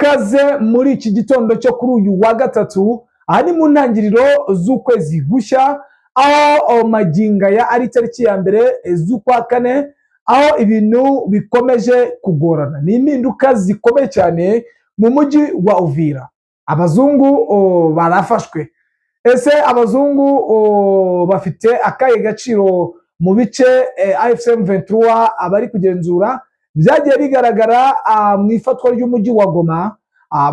ikaze muri iki gitondo cyo kuri uyu wa gatatu, aha ni mu ntangiriro z'ukwezi gushya, aho magingo aya ari tariki ya mbere z'ukwa kane, aho ibintu bikomeje kugorana. Ni impinduka zikomeye cyane mu mujyi wa Uvira. Abazungu barafashwe. Ese abazungu bafite akahe gaciro mu bice AFC M23 abari kugenzura? Byagiye bigaragara mu ifatwa ry'umujyi wa Goma,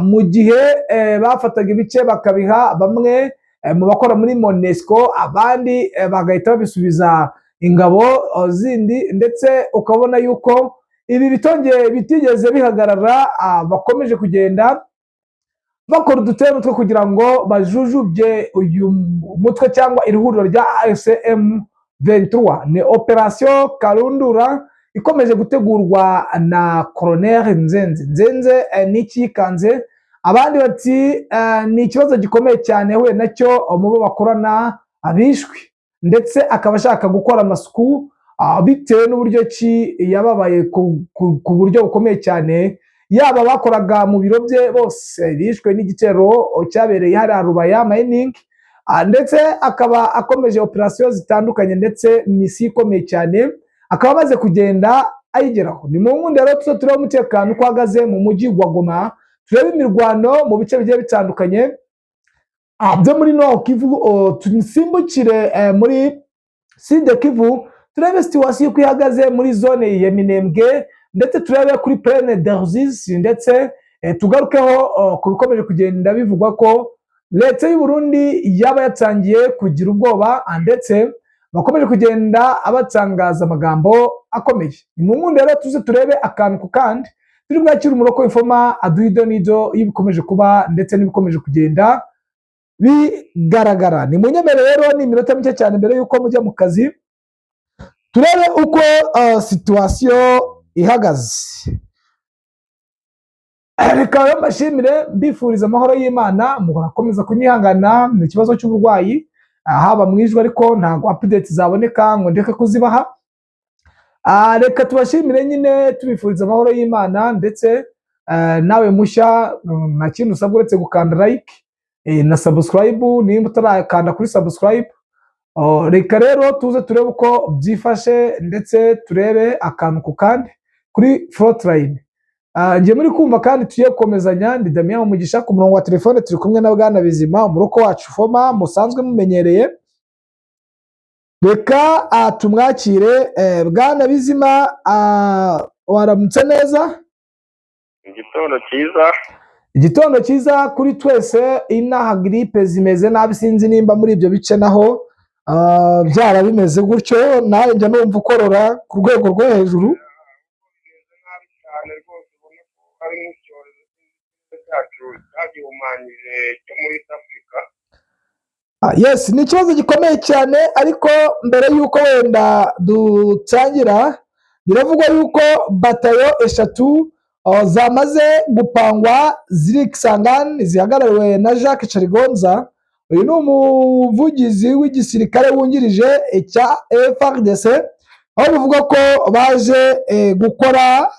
mu gihe bafataga ibice bakabiha bamwe mu bakora muri Monusco, abandi bagahita babisubiza ingabo zindi, ndetse ukabona yuko ibi bitigeze bihagarara, bakomeje kugenda bakora udutero two kugira ngo bajujubye uyu mutwe cyangwa iri huriro rya AFC M23. Ni operation Karundura ikomeje gutegurwa na Colonel Nzenze n'ikikanze. Abandi bati ni ikibazo gikomeye cyane we nacyo mubo bakorana abishwe, ndetse akaba ashaka gukora amasuku bitewe n'uburyo ki yababaye ku buryo bukomeye cyane. Yaba bakoraga mu biro bye bose bishwe n'igitero cyabereye hariya Rubaya mining, ndetse akaba akomeje operation zitandukanye ndetse misi ikomeye cyane akaba amaze kugenda ayigeraho. Ni mu nkundi rero tureba umutekano uko ahagaze mu mujyi wa Goma, turebe imirwano mu bice bigiye bitandukanye byo muri Nord Kivu, tunsimbukire muri Sud Kivu, turebe situation uko ihagaze muri zone ya Minembwe, ndetse turebe kuri Plaine d'Arzizi, ndetse tugarukeho ku bikomeje kugenda bivugwa ko leta y'u Burundi yaba yatangiye kugira ubwoba, ndetse bakomeje kugenda abatangaza amagambo akomeye. Ni mu nkundi rero tuze turebe akantu ku kandi, turi bwakira umuroko w'infoma aduhido nido y'ibikomeje kuba ndetse n'ibikomeje kugenda bigaragara. Ni mu nyemere rero, ni iminota mike cyane mbere y'uko mujya mu kazi, turebe uko situation ihagaze. Reka mbashimire, mbifuriza amahoro y'Imana, mukomeza kunyihangana mu kibazo cy'uburwayi haba mwijwe, ariko ntabwo update zaboneka ngo ndeke kuzibaha. Reka tubashimire nyine, tubifuriza amahoro y'Imana, ndetse nawe mushya nta kintu usabwa uretse gukanda like na subscribe nimba utarakanda kuri subscribe. Reka rero tuze turebe uko byifashe, ndetse turebe akantu ku kandi kuri Frontline. Ngiye muri kumva kandi tugiye gukomezanya. Ndi Damien Umugisha, ku murongo wa telefone turi kumwe na Bwana Bizima, umuroko wacu Foma musanzwe mumenyereye. Reka tumwakire. Bwana Bizima, waramutse neza? Igitondo cyiza. Igitondo cyiza kuri twese. Inaha gripe zimeze nabi, sinzi nimba muri ibyo bice naho byara bimeze gutyo, nawe njya numva ukorora ku rwego rwo hejuru. Bimeze nabi cyane rwose, ubona ko ari nk'icyorezo cyacu cyagihumanyije cyo muri Afrika. Yes, ni ikibazo gikomeye cyane, ariko mbere y'uko wenda dutangira, biravugwa yuko batayo 3 zamaze gupangwa ziri Kisangani, zihagarariwe na Jacques Charigonza. Uyu ni umuvugizi w'igisirikare wungirije cya FARDC, aho bivuga ko baje gukora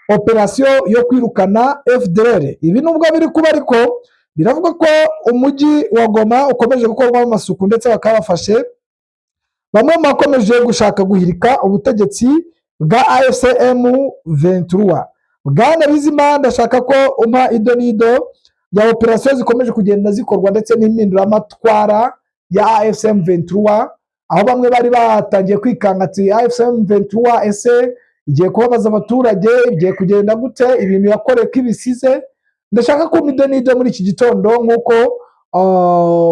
operation yo kwirukana FDLR. Ibi nubwo biri kuba, ariko biravuga ko umujyi wa Goma ukomeje gukorwamo amasuku, ndetse bakaba bafashe bamwe mu bakomeje gushaka guhirika ubutegetsi bwa AFC M23. Bwana Bizima, ndashaka ko umpa ido nido ya operation zikomeje kugenda zikorwa, ndetse n'impinduramatwara ya AFC M23, aho bamwe bari batangiye kwikanga ati AFC M23 ese igiye kubabaza abaturage, igiye kugenda gute, ibintu yakoreye ko ibisize. Ndashaka ko ido nido muri iki gitondo, nk'uko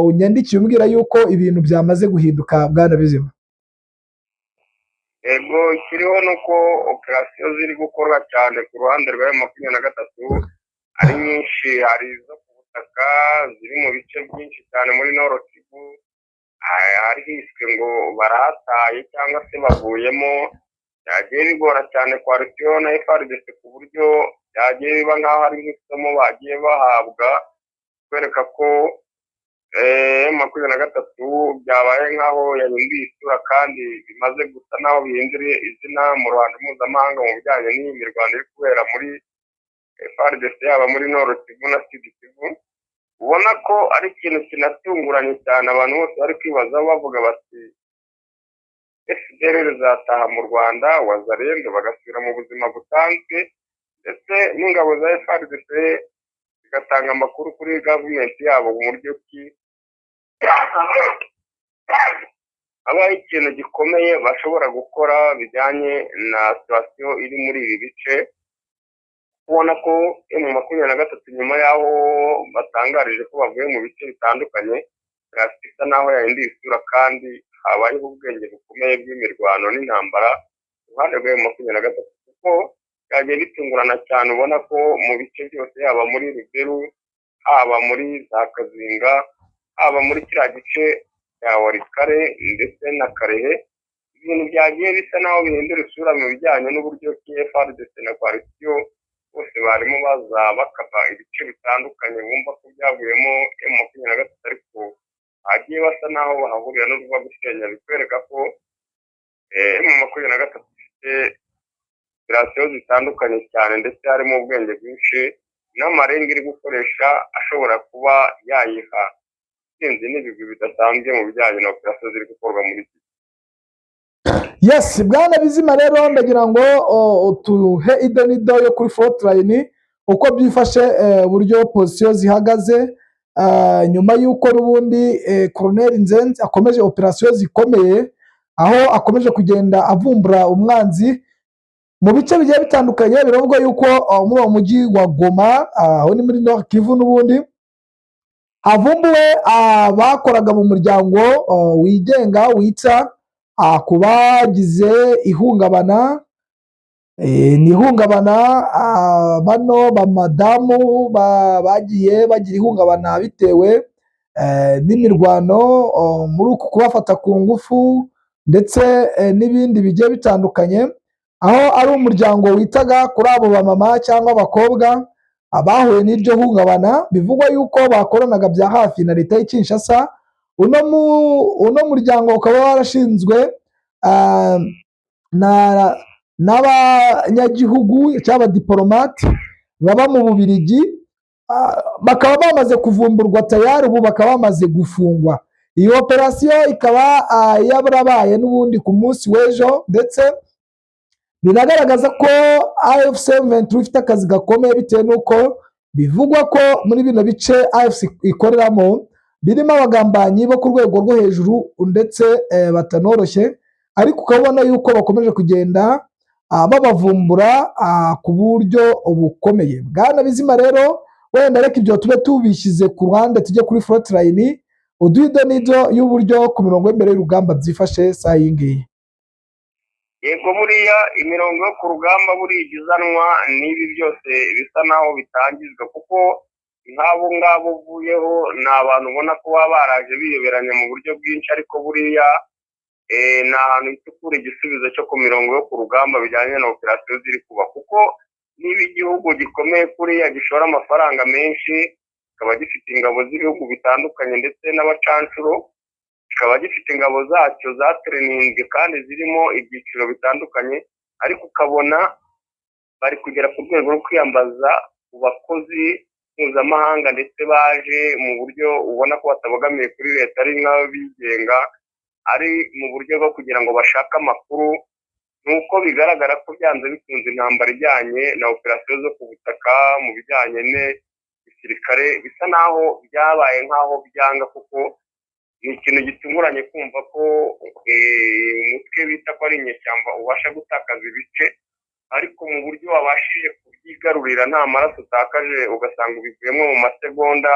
unyandikiye umbwira yuko ibintu byamaze guhinduka. Bwana Bizima. Ego, ikiriho nuko operation ziri gukorwa cyane ku ruhande rwa M23 ari nyinshi. Hari izo ku butaka ziri mu bice byinshi cyane muri Nord Kivu, hari hiswe ngo barahataye cyangwa se bavuyemo. Byagiye bigora cyane kwa Rutio na FARDC, ku buryo byagiye biba nk'aho ari nk'isomo bagiye bahabwa, kwereka ko M23 byabaye nk'aho yahinduye isura, kandi bimaze gusa naho bihinduriye izina mu ruhando mpuzamahanga mu bijyanye n'iyi mirwano iri kubera muri FARDC yaba muri Nord Kivu na Sud Kivu, ubona ko ari ikintu kinatunguranye cyane. Abantu bose bari kwibazaho bavuga bati FDLR zataha mu Rwanda, Wazalendo bagasubira mu buzima busanzwe, ndetse n'ingabo za FARDC zigatanga amakuru kuri gavumenti yabo mu buryo ki habaye ikintu gikomeye bashobora gukora bijyanye na situasiyo iri muri ibi bice. Ubona ko M23 nyuma yaho batangarije ko bavuye mu bice bitandukanye, bisa naho yahinduye isura kandi habayeho ubwenge bukomeye bw'imirwano n'intambara uruhande rwa M23, kuko byagiye bitungurana cyane. Ubona ko mu bice byose, yaba muri Ruberu, haba muri za Kazinga, haba muri kiriya gice cya Warikare ndetse na Karehe, ibintu byagiye bisa naho bihindura isura mu bijyanye n'uburyo FARDC na coalition bose barimo baza bakava ibice bitandukanye, bumva ko byavuyemo M23, ariko hagiye basa naho bahahurira n'uruva gusenya, bikwereka ko M23 ifite operasiyo zitandukanye cyane, ndetse harimo ubwenge bwinshi n'amarenga iri gukoresha ashobora kuba yayiha intsinzi n'ibigwi bidasanzwe mu bijyanye na operasiyo ziri gukorwa muri iki. Yes, bwana Bizima, rero ndagira ngo tuhe idonido yo kuri frontline uko byifashe, uburyo position zihagaze nyuma y'uko n'ubundi Colonel Nzenze akomeje operasiyo zikomeye, aho akomeje kugenda avumbura umwanzi mu bice bigiye bitandukanye. Biravugwa yuko muri uwo mujyi wa Goma, aho ni muri Nord Kivu, n'ubundi havumbuwe abakoraga mu muryango wigenga wita ku bagize ihungabana, ni ihungabana, bano bamadamu bagiye bagira ihungabana bitewe n'imirwano, muri uku kubafata ku ngufu ndetse n'ibindi bigiye bitandukanye, aho ari umuryango witaga kuri abo bamama cyangwa abakobwa abahuye n'iryo hungabana. Bivugwa yuko bakoranaga bya hafi na leta y'i Kinshasa. Uno muryango ukaba warashinzwe n'abanyagihugu cyangwa abadiplomate baba mu Bubiligi, bakaba bamaze kuvumburwa tayari, ubu bakaba bamaze gufungwa. Iyi operasiyo ikaba yarabaye n'ubundi ku munsi w'ejo, ndetse biragaragaza ko AFC M23 ifite akazi gakomeye, bitewe n'uko bivugwa ko muri bino bice AFC ikoreramo birimo abagambanyi bo ku rwego rwo hejuru ndetse batanoroshye, ariko ukabona yuko bakomeje kugenda babavumbura ku buryo bukomeye. Bwana Bizima, rero wenda reka ibyo tube tubishyize ku ruhande, tujye kuri frontline uduhe idonido y'uburyo ku mirongo y'imbere y'urugamba byifashe saa iyi ngiyi. Yego, buriya imirongo yo ku rugamba buriya igizanwa n'ibi byose bisa naho bitangizwa, kuko nk'abo ngabo uvuyeho ni abantu ubona ko baba baraje biyoberanya mu buryo bwinshi, ariko buriya ni ahantu itukura igisubizo cyo ku mirongo yo ku rugamba bijyanye na operasiyo ziri kuba, kuko niba igihugu gikomeye kuriya gishora amafaranga menshi, kikaba gifite ingabo z'ibihugu bitandukanye ndetse n'abacanshuro, kikaba gifite ingabo zacyo zatreninzwe kandi zirimo ibyiciro bitandukanye, ariko ukabona bari kugera ku rwego rwo kwiyambaza ku bakozi mpuzamahanga, ndetse baje mu buryo ubona ko batabogamiye kuri leta, ari nk'abo bigenga, ari mu buryo bwo kugira ngo bashake amakuru. Nuko bigaragara ko byanze bikunze intambara ijyanye na operasiyo zo ku butaka mu bijyanye n'igisirikare bisa naho byabaye nk'aho byanga, kuko ni ikintu gitunguranye kumva ko umutwe bita ko ari inyeshyamba ubasha gutakaza ibice, ariko mu buryo wabashije kubyigarurira nta maraso utakaje, ugasanga ubivuyemo mu masegonda.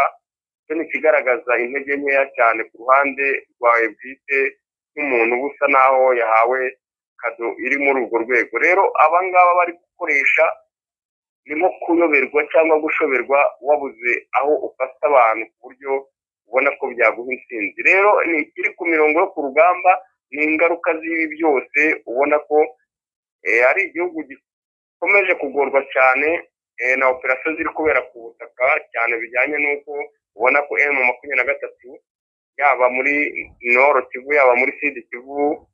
Icyo ni ikigaragaza intege nkeya cyane ku ruhande rwawe bwite, nk'umuntu uba usa naho yahawe kado iri muri urwo rwego. Rero abangaba bari gukoresha ni nko kuyoberwa cyangwa gushoberwa wabuze aho ufata abantu, ku buryo ubona ko byaguha intsinzi. Rero ni ikiri ku mirongo yo ku rugamba, ni ingaruka z'ibi byose. Ubona ko ari igihugu gikomeje kugorwa cyane na operasiyo ziri kubera ku butaka, cyane bijyanye n'uko ubona ko M23 yaba muri Nord Kivu yaba muri Sud Kivu,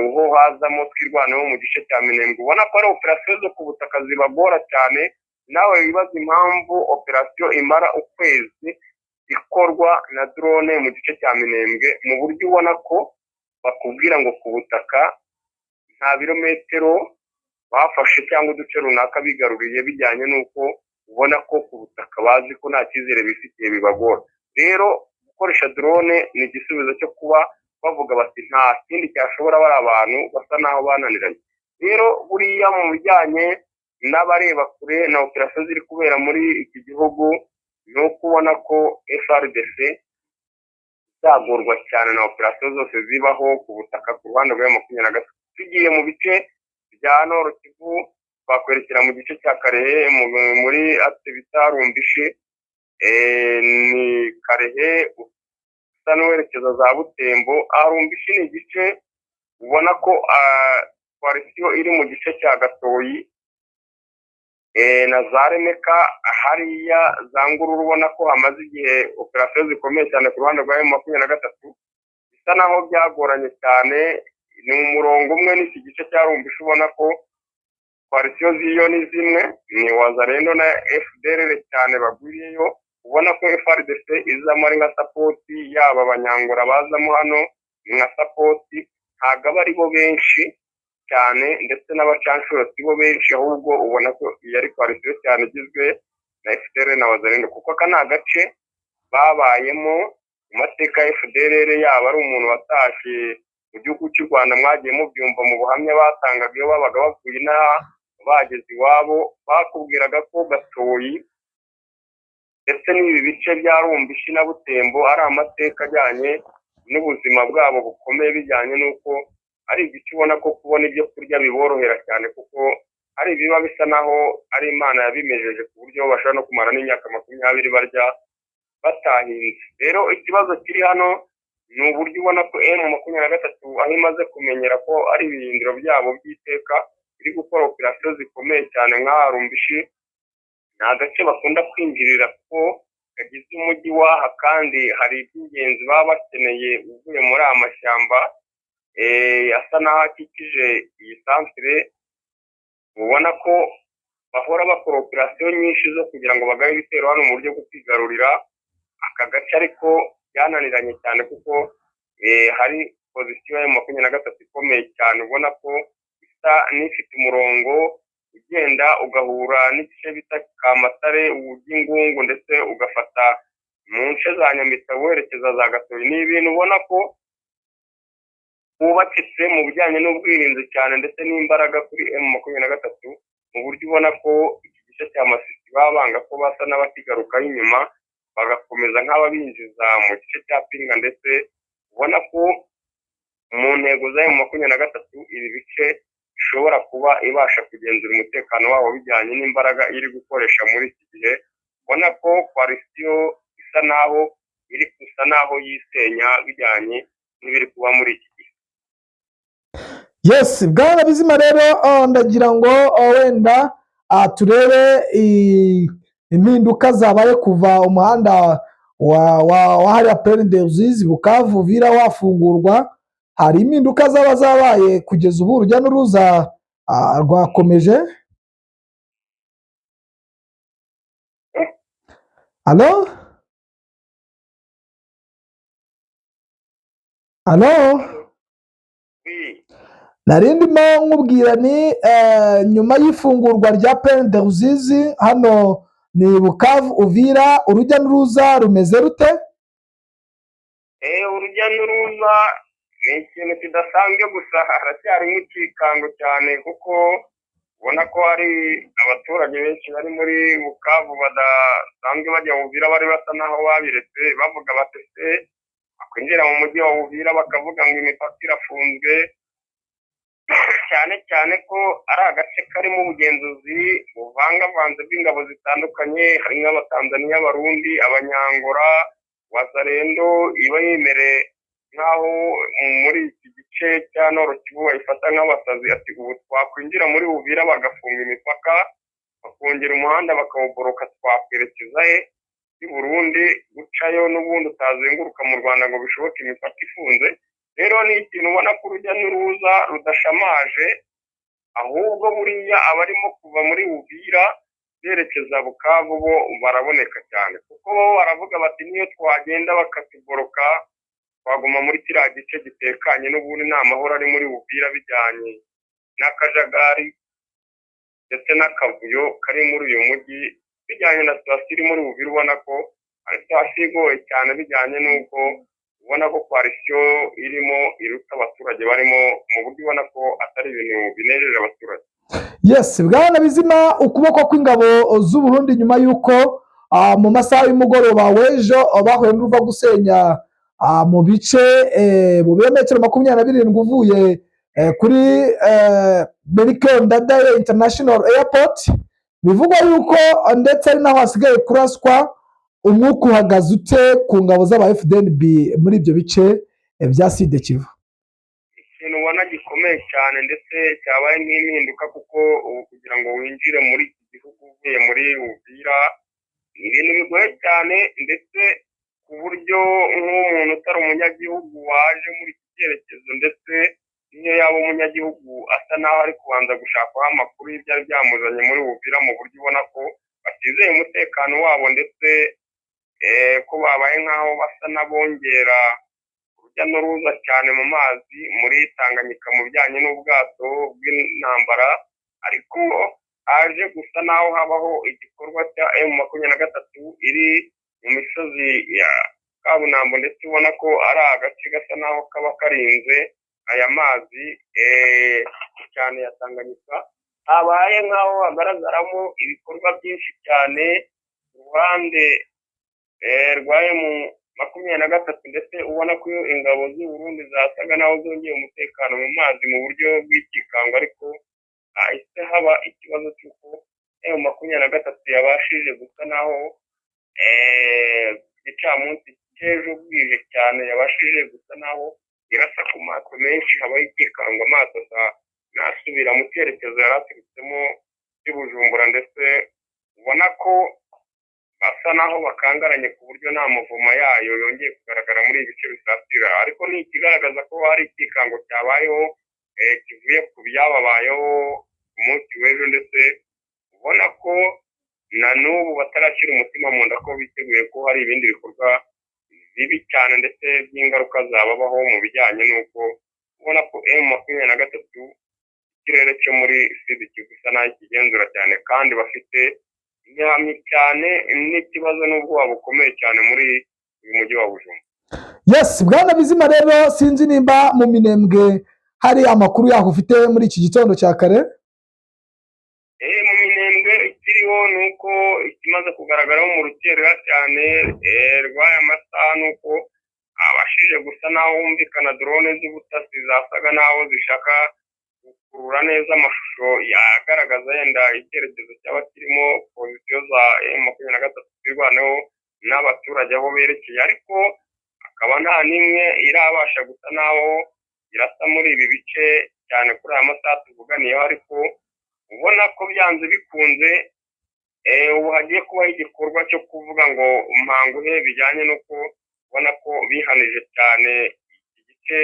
uho hazamo twirwanaho mu gice cya Minembwe, ubona ko ari operasiyo zo ku butaka zibagora cyane, nawe wibaza impamvu operasiyo imara ukwezi ikorwa na drone mu gice cya Minembwe, mu buryo ubona ko bakubwira ngo ku butaka nta birometero bafashe cyangwa uduce runaka bigaruriye, bijyanye n'uko ubona ko ku butaka bazi ko nta cyizere bifitiye bibagora. Rero gukoresha drone ni igisubizo cyo kuba bavuga bati nta kindi cyashobora bari abantu basa naho bananiranye. Rero buriya mu bijyanye n'abareba kure na operasiyo ziri kubera muri iki gihugu, ni uko ubona ko FRDC izagorwa cyane na operasiyo zose zibaho ku butaka ku ruhande rwa M23. Tugiye mu bice bya Nord Kivu, twakwerekera mu gice cya Karehe muri ate bita Rumbishi, ni Karehe usa n'uwerekeza za Butembo. Rumbishi ni igice ubona ko koalisiyo iri mu gice cya Gatoyi na za Remeka, hariya za Ngururu, ubona ko hamaze igihe operasiyo zikomeye cyane ku ruhande rwa M23, bisa naho byagoranye cyane. Ni umurongo umwe n'iki gice cya Rumbishi, ubona ko koalisiyo z'iyo ni zimwe, ni Wazalendo na FDLR cyane bagwiriyeyo. Ubona ko FRDC izamo ari nka sapoti, yaba abanyangora bazamo hano nka sapoti, ntabwo aba ari bo benshi cyane, ndetse n'abacanshuro si bo benshi, ahubwo ubona ko iyi ari koalisiyo cyane igizwe na FDLR na Wazalendo, kuko aka ni agace babayemo mu mateka ya FDLR. Yaba ari umuntu watashye mu gihugu cy'u Rwanda, mwagiye mubyumva mu buhamya batangaga iyo babaga bavuye inaha bageze iwabo, bakubwiraga ko Gatoyi ndetse n'ibi bice bya Rumbishi na Butembo ari amateka ajyanye n'ubuzima bwabo bukomeye, bijyanye n'uko ari igice ubona ko kubona ibyo kurya biborohera cyane, kuko hari ibiba bisa naho ari Imana yabimejeje ku buryo bashobora no kumara n'imyaka 20 barya batahinze. Rero ikibazo kiri hano ni uburyo ubona ko M23 aho imaze kumenyera ko ari ibirindiro byabo by'iteka, iri gukora operasiyo zikomeye cyane nka Rumbishi. Ni agace bakunda kwinjirira kuko kagize umujyi waha, kandi hari iby'ingenzi baba bakeneye uvuye muri aya mashyamba asa n'aho akikije iyi santere. Ubona ko bahora bakora operasiyo nyinshi zo kugira ngo bagabe ibitero hano mu buryo bwo kwigarurira aka gace, ariko byananiranye cyane kuko hari pozisiyo ya M23 ikomeye cyane, ubona ko isa n'ifite umurongo ugenda ugahura n'igice bita Kamatare, Ubugingungu, ndetse ugafata mu nce za Nyamitabo werekeza za Gatoyi. Ni ibintu ubona ko bubakitse mu bijyanye n'ubwirinzi cyane, ndetse n'imbaraga kuri M23, mu buryo ubona ko iki gice cya Masisi baba banga ko basa n'abakigarukaho inyuma, bagakomeza nk'ababinjiza mu gice cya Pinga, ndetse ubona ko mu ntego za M23 ibi bice ishobora kuba ibasha kugenzura umutekano wabo bijyanye n'imbaraga iri gukoresha muri iki gihe. Ubona ko koalisiyo isa naho iri gusa naho yisenya bijyanye n'ibiri kuba muri iki gihe. Yes, bwana Bizima, rero ndagira ngo wenda turebe impinduka zabaye kuva umuhanda wa hariya Plaine des Ruzizi Bukavu Uvira wafungurwa. Hari impinduka zaba zabaye kugeza ubu, urujya n'uruza rwakomeje. Alo? Nari ndimo nkubwira ni nyuma y'ifungurwa rya Plaine des Ruzizi hano ni Bukavu Uvira, urujya n'uruza rumeze rute? Urujya n'uruza ni ikintu kidasanzwe, gusa haracyari nk'ikikango cyane, kuko ubona ko hari abaturage benshi bari muri Bukavu badasanzwe bajya Uvira, bari basa naho babiretse, bavuga batese bakwinjira mu mujyi wa Uvira bakavuga ngo imipaka irafunzwe, cyane cyane ko ari agace karimo ubugenzuzi buvangavanze bw'ingabo zitandukanye, harimo Abatanzaniya, Abarundi, Abanyangora, Wazalendo. Iba yemereye nk'aho muri iki gice cya Nord Kivu bayifata nk'abasazi, ati ubu twakwinjira muri Uvira bagafunga imipaka, bakongera umuhanda bakawuboroka, twakwerekeza he i Burundi, gucayo n'ubundi utazenguruka mu Rwanda ngo bishoboke imipaka ifunze. Rero ni ikintu ubona ko urujya n'uruza rudashamaje, ahubwo buriya abarimo kuva muri Uvira berekeza Bukavu bo baraboneka cyane, kuko bo baravuga bati niyo twagenda bakatugoroka twaguma muri kiriya gice gitekanye n'ubundi nta mahoro ari muri Uvira, bijyanye n'akajagari ndetse n'akavuyo kari muri uyu mujyi, bijyanye na situasiyo iri muri Uvira, ubona ko ari situasiyo igoye cyane, bijyanye n'uko ubona ko koalisiyo irimo iruta abaturage barimo, mu buryo ubona ko atari ibintu binejeje abaturage. Yes, Bwana Bizima, ukuboko kw'ingabo z'u Burundi nyuma y'uko mu masaha y'umugoroba w'ejo bahuye n'uruva gusenya mu bice mu birometero 27 uvuye kuri Melchior Ndadaye International Airport, bivugwa yuko ndetse ari naho hasigaye kuraswa. Umwuka uhagaze ute ku ngabo z'aba FDNB muri ibyo bice bya Sud Kivu? Ikintu ubona gikomeye cyane ndetse cyabaye nk'impinduka, kuko ubu kugira ngo winjire muri iki gihugu uvuye muri Uvira ni ibintu bigoye cyane, ndetse ku buryo nk'umuntu utari umunyagihugu waje muri iki cyerekezo, ndetse niyo yaba umunyagihugu asa naho ari kubanza gushakaho amakuru y'ibyari byamuzanye muri Uvira, mu buryo ubona ko batizeye umutekano wabo, ndetse ko babaye nk'aho basa n'abongera urujya n'uruza cyane mu mazi muri Tanganyika mu bijyanye n'ubwato bw'intambara, ariko haje gusa naho habaho igikorwa cya M23 iri mu misozi ya Kabunambo, ndetse ubona ko ari agace gasa naho kaba karinze aya mazi cyane ya Tanganyika. Habaye nk'aho hagaragaramo ibikorwa byinshi cyane ku ruhande rwa M23, ndetse ubona ko ingabo z'u Burundi zasaga naho zongeye umutekano mu mazi mu buryo bw'ikikango, ariko hahise haba ikibazo cy'uko M23 yabashije gusa naho igicamunsi cy'ejo bwije cyane yabashije gusa naho irasa ku mato menshi, habaho ikikango, amato nasubira mu cyerekezo yari aturutsemo cy'Ubujumbura, ndetse ubona ko basa naho bakangaranye ku buryo nta muvuma yayo yongeye kugaragara muri ibi bice bisatira, ariko ni ikigaragaza ko hari ikikango cyabayeho kivuye ku byababayeho ku munsi w'ejo, ndetse ubona ko na n'ubu batarashyira umutima mu nda ko biteguye ko hari ibindi bikorwa bibi cyane ndetse by'ingaruka zababaho mu bijyanye n'uko ubona ko M23 ikirere cyo muri Sud Kivu bisa naho kigenzura cyane, kandi bafite inyamyi cyane n'ikibazo n'ubwoba bukomeye cyane muri uyu mujyi wa Bujumbura. Yes, Bwana Bizima, rero sinzi nimba mu Minembwe hari amakuru yaho ufite muri iki gitondo cya kare? Mu Minembwe ikiriho nuko ikimaze kugaragaraho mu rukerera cyane rw'aya masaha, nuko abashije gusa naho humvikana drone z'ubutasi zasaga naho zishaka gukurura neza amashusho yagaragaza yenda icyerekezo cy'abakirimo pozisiyo za M23 zirwaneho n'abaturage aho berekeye, ariko akaba nta n'imwe irabasha gusa naho irasa muri ibi bice cyane kuri aya masaha tuvuganiyeho, ariko ubona ko byanze bikunze ubu hagiye kubaho igikorwa cyo kuvuga ngo mpanguhe, bijyanye n'uko ubona ko bihanije cyane iki gice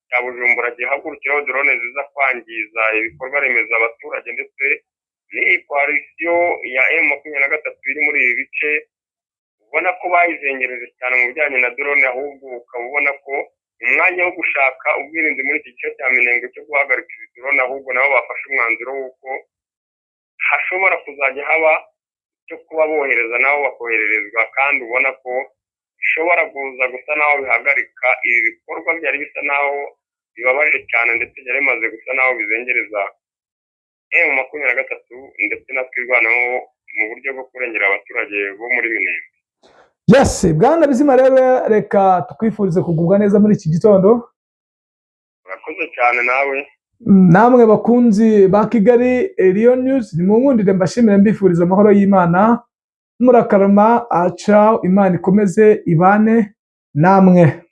cya Bujumbura gihagurukiraho drone ziza kwangiza ibikorwa remezo abaturage, ndetse n'iyi koalisiyo ya M23 iri muri ibi bice ubona ko bayizengereje cyane mu bijyanye na drone, ahubwo ukaba ubona ko umwanya wo gushaka ubwirinzi muri iki gice cya Minembwe cyo guhagarika izi drone, ahubwo nabo bafashe umwanzuro w'uko hashobora kuzajya haba cyo kuba bohereza nabo bakohererezwa, kandi ubona ko bishobora kuza gusa naho bihagarika ibi bikorwa byari bisa naho bibabaje cyane, ndetse byari bimaze gusa naho bizengereza M23 ndetse na twirwanaho mu buryo bwo kurengera abaturage bo muri Minembwe. Yes, Bwana Bizima, rero reka tukwifurize kugubwa neza muri iki gitondo. Urakoze cyane nawe. Namwe bakunzi ba Kigali Lion News, nimunkundire mbashimire mbifuriza amahoro y'Imana, murakarama, ciao, Imana ikomeze ibane namwe.